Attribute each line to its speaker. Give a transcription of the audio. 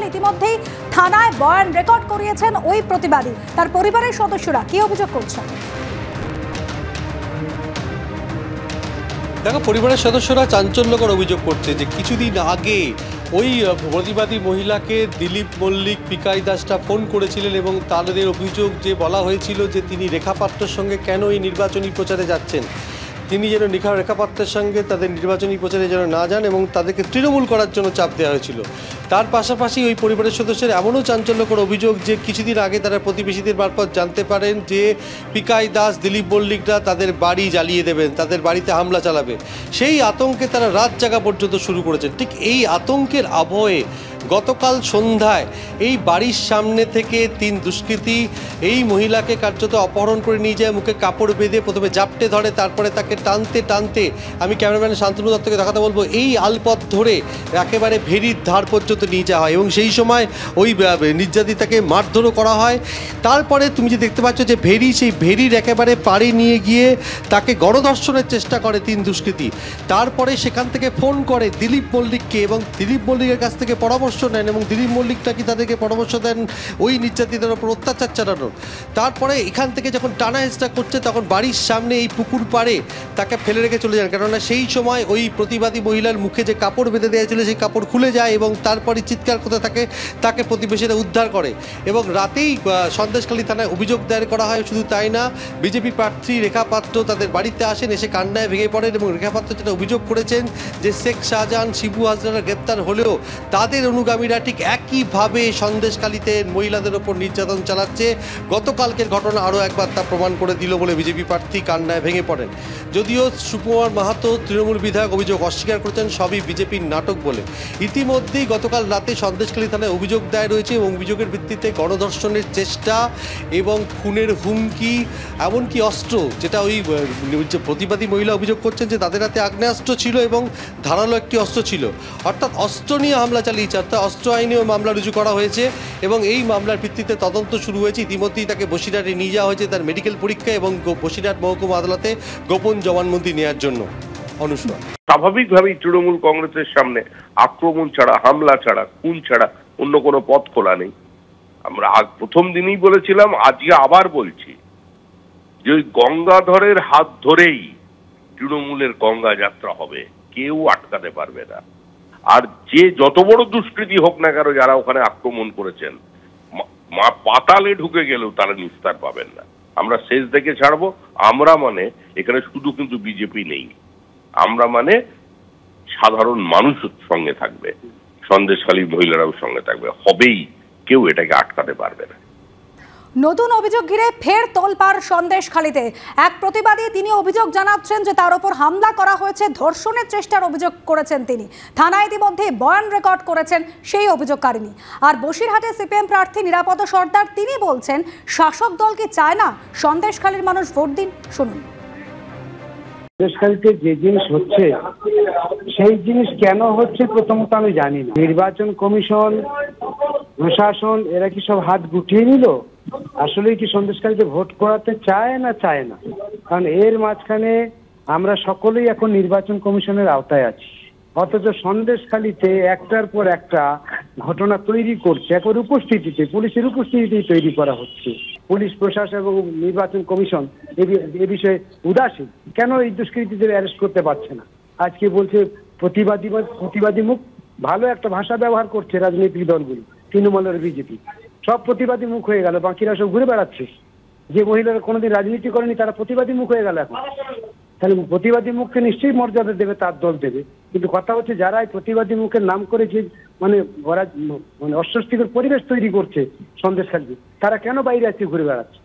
Speaker 1: গতকাল ইতিমধ্যেই থানায় বয়ান রেকর্ড করিয়েছেন ওই প্রতিবাদী। তার পরিবারের সদস্যরা কি অভিযোগ করছেন?
Speaker 2: দেখো, পরিবারের সদস্যরা চাঞ্চল্যকর অভিযোগ করছে যে কিছুদিন আগে ওই প্রতিবাদী মহিলাকে দিলীপ মল্লিক, পিকাই দাসটা ফোন করেছিলেন এবং তাদের অভিযোগ যে বলা হয়েছিল যে তিনি রেখা পাত্রের সঙ্গে কেন এই নির্বাচনী প্রচারে যাচ্ছেন, তিনি যেন রেখা পাত্রের সঙ্গে তাদের নির্বাচনী প্রচারে যেন না যান এবং তাদেরকে তৃণমূল করার জন্য চাপ দেওয়া হয়েছিল। তার পাশাপাশি ওই পরিবারের সদস্যের এমনও চাঞ্চল্যকর অভিযোগ যে কিছুদিন আগে তারা প্রতিবেশীদের মারফত জানতে পারেন যে পিকাই দাস, দিলীপ মল্লিকরা তাদের বাড়ি জ্বালিয়ে দেবেন, তাদের বাড়িতে হামলা চালাবে। সেই আতঙ্কে তারা রাত জাগা পর্যন্ত শুরু করেছেন। ঠিক এই আতঙ্কের আবহে গতকাল সন্ধ্যায় এই বাড়ির সামনে থেকে 3 দুষ্কৃতী এই মহিলাকে কার্যত অপহরণ করে নিয়ে যায়, মুখে কাপড় বেঁধে প্রথমে জাপটে ধরে, তারপরে তাকে টানতে টানতে, আমি ক্যামেরাম্যান শান্তনু দত্তকে দেখাতে বলবো, এই আলপথ ধরে একেবারে ভেরির ধার পর্যন্ত নিয়ে যাওয়া হয় এবং সেই সময় ওই নির্যাতিতাকে মারধরও করা হয়। তারপরে তুমি যে দেখতে পাচ্ছ যে সেই ভেরির একেবারে পাড়ে নিয়ে গিয়ে তাকে গণধর্ষণের চেষ্টা করে 3 দুষ্কৃতী। তারপরে সেখান থেকে ফোন করে দিলীপ মল্লিককে এবং দিলীপ মল্লিকের কাছ থেকে পরামর্শ নেন এবং দিলীপ মল্লিকটা কি তাদেরকে পরামর্শ দেন ওই নির্যাতিতার উপর অত্যাচার চালানোর। তারপরে এখান থেকে যখন টানা হেঁচড়া করছে তখন বাড়ির সামনে এই পুকুর পাড়ে তাকে ফেলে রেখে চলে যান, কেননা সেই সময় ওই প্রতিবাদী মহিলার মুখে যে কাপড় বেঁধে দেওয়া ছিল সেই কাপড় খুলে যায় এবং তারপরে চিৎকার করতে থাকে, তাকে প্রতিবেশীরা উদ্ধার করে এবং রাতেই সন্দেশখালী থানায় অভিযোগ দায়ের করা হয়। শুধু তাই না, বিজেপি প্রার্থী রেখা পাত্র তাদের বাড়িতে আসেন, এসে কান্নায় ভেঙে পড়েন এবং রেখা পাত্র যেটা অভিযোগ করেছেন যে শেখ শাহজাহান, শিবু হাজরারা গ্রেপ্তার হলেও তাদের অনুগামীরা ঠিক একইভাবে সন্দেশখালীতে মহিলাদের ওপর নির্যাতন চালাচ্ছে। গতকালকের ঘটনা আরও একবার তা প্রমাণ করে দিল বলে বিজেপি প্রার্থী কান্নায় ভেঙে পড়েন। যদিও সুকুমার মাহাতো তৃণমূল বিধায়ক অভিযোগ অস্বীকার করেছেন সবই বিজেপির নাটক বলে। ইতিমধ্যেই গতকাল রাতে সন্দেশখালী থানায় অভিযোগ দায়ের হয়েছে এবং অভিযোগের ভিত্তিতে গণধর্ষণের চেষ্টা এবং খুনের হুমকি, এমনকি অস্ত্র, যেটা ওই যে প্রতিবাদী মহিলা অভিযোগ করছেন যে তাদের হাতে আগ্নেয়াস্ত্র ছিল এবং ধারালো একটি অস্ত্র ছিল, অর্থাৎ অস্ত্র নিয়ে হামলা চালিয়েছে, অর্থাৎ অস্ত্র আইনেও মামলা রুজু করা হয়েছে এবং এই মামলার ভিত্তিতে তদন্ত শুরু হয়েছে। ইতিমধ্যেই তাকে বসিরহাটে নিয়ে যাওয়া হয়েছে তার মেডিকেল পরীক্ষা এবং বসিরহাট মহকুমা আদালতে গোপন জবানবন্দি নেওয়ার জন্য। অনুষ্মান,
Speaker 3: স্বাভাবিকভাবেই তৃণমূল কংগ্রেসের সামনে আক্রমণ ছাড়া, হামলা ছাড়া, খুন ছাড়া অন্য কোনো পথ খোলা নেই। আমরা প্রথম দিনই বলেছিলাম, আজকে আবার বলছি যে ওই গঙ্গাধরের হাত ধরেই তৃণমূলের গঙ্গা যাত্রা হবে, কেউ আটকাতে পারবে না। আর যে যত বড় দুষ্কৃতী হোক না কেন, যারা ওখানে আক্রমণ করেছেন, পাতালে ঢুকে গেলেও তারা নিস্তার পাবেন না। আমরা শেষ দেখে ছাড়বো। আমরা মানে এখানে শুধু কিন্তু বিজেপি নেই, আমরা মানে সাধারণ মানুষ সঙ্গে থাকবে, সন্দেশখালী মহিলারাও সঙ্গে থাকবে, হবেই, কেউ এটাকে আটকাতে পারবে না।
Speaker 1: নতুন অভিযোগ ঘিরে ফের তোলপাড় সন্দেশখালীতে। এক প্রতিবাদী তিনি অভিযোগ জানাচ্ছেন যে তার উপর হামলা করা হয়েছে, ধর্ষণের চেষ্টার অভিযোগ করেছেন তিনি। থানায় ইতিমধ্যে বয়ান রেকর্ড করেছেন সেই অভিযোগকারিনী। আর বসিরহাটে সিপিএম প্রার্থী নিরাপদ সর্দার তিনি বলছেন শাসক দল কি চায় না সন্দেশখালীর মানুষ ভোট দিন? শুনুন।
Speaker 4: সন্দেশখালীতে যে জিনিস হচ্ছে সেই জিনিস কেন হচ্ছে প্রথমত আমি জানি না। নির্বাচন কমিশন, প্রশাসন এরা কি সব হাত গুটিয়ে নিল? আসলেই কি সন্দেশখালীতে ভোট করাতে চায় না চায় না? কারণ এর মাঝখানে আমরা সকলেই এখন নির্বাচন কমিশনের আওতায় আছি, অথচ সন্দেশখালীতে একটার পর একটা ঘটনা তৈরি করছে, একবার উপস্থিতিতে, পুলিশের উপস্থিতিতেই তৈরি করা হচ্ছে। পুলিশ প্রশাসন এবং নির্বাচন কমিশন এ বিষয়ে উদাসীন। কেন এই দুষ্কৃতীদের অ্যারেস্ট করতে পারছে না? আজকে বলছে প্রতিবাদী মুখ, ভালো একটা ভাষা ব্যবহার করছে রাজনৈতিক দলগুলি, তৃণমূলের বিজেপি সব প্রতিবাদী মুখ হয়ে গেল, বাকিরা সব ঘুরে বেড়াচ্ছে। যে মহিলারা কোনোদিন রাজনীতি করেনি তারা প্রতিবাদী মুখ হয়ে গেল এখন। তাহলে প্রতিবাদী মুখকে নিশ্চয়ই মর্যাদা দেবে, তার দল দেবে। কিন্তু কথা হচ্ছে যারা এই প্রতিবাদী মুখের নাম করে যে মানে অস্বস্তিকর পরিবেশ তৈরি করছে সন্দেশখালী, তারা কেন বাইরে আছে ঘুরে বেড়াচ্ছে?